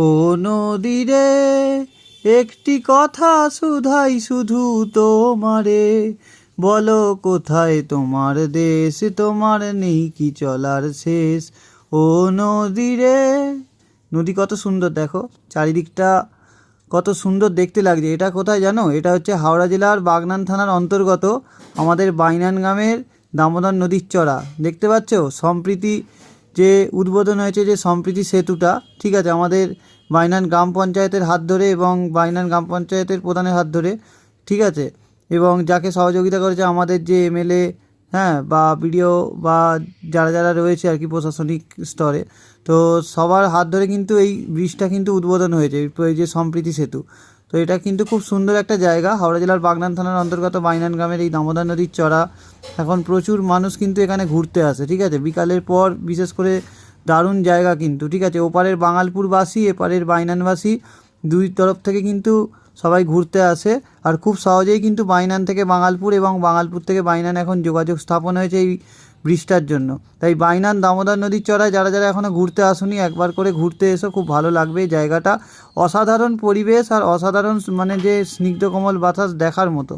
ও নদী রে, একটি কথা শুধাই শুধু তোমারে, বলো কোথায় তোমার দেশ, তোমার নেই কি চলার শেষ। ও নদী রে, নদী কত সুন্দর দেখো, চারিদিকটা কত সুন্দর দেখতে লাগছে। এটা কোথায় জানো? এটা হচ্ছে হাওড়া জেলার বাগনান থানার অন্তর্গত আমাদের বাইনান গ্রামের দামোদর নদীর চড়া। দেখতে পাচ্ছ সম্প্রীতি যে উদ্বোধন হয়েছে, যে সম্প্রীতি সেতুটা, ঠিক আছে, আমাদের বাইনান গ্রাম পঞ্চায়েতের হাত ধরে এবং বাইনান গ্রাম পঞ্চায়েতের প্রধানের হাত ধরে, ঠিক আছে, এবং যাকে সহযোগিতা করেছে আমাদের যে এমএলএ, হ্যাঁ, বা বিডিও বা যারা যারা রয়েছে আর কি প্রশাসনিক স্তরে, তো সবার হাত ধরে কিন্তু এই ব্রিজটা কিন্তু উদ্বোধন হয়েছে, এই যে সম্প্রীতি সেতু। তো এটা কিন্তু খুব সুন্দর একটা জায়গা, হাওড়া জেলার বাগনান থানার অন্তর্গত বাইনান গ্রামের এই দামোদর নদীর চড়া। এখন প্রচুর মানুষ কিন্তু এখানে ঘুরতে আসে, ঠিক আছে, বিকালের পর বিশেষ করে দারুণ জায়গা কিন্তু, ঠিক আছে, ওপারের বাঙালপুরবাসী এপারের বাইনানবাসী দুই তরফ থেকে কিন্তু সবাই ঘুরতে আসে। আর খুব সহজেই কিন্তু বাইনান থেকে বাঙালপুর এবং বাঙালপুর থেকে বাইনান এখন যোগাযোগ স্থাপন হয়েছে এই ব্রিজটার জন্য। তাই বাইনান দামোদর নদীর চড়ায় যারা যারা এখনও ঘুরতে আসুনি, একবার করে ঘুরতে এসো, খুব ভালো লাগবে এই জায়গাটা। অসাধারণ পরিবেশ আর অসাধারণ মানে যে স্নিগ্ধ কোমল বাতাস দেখার মতো।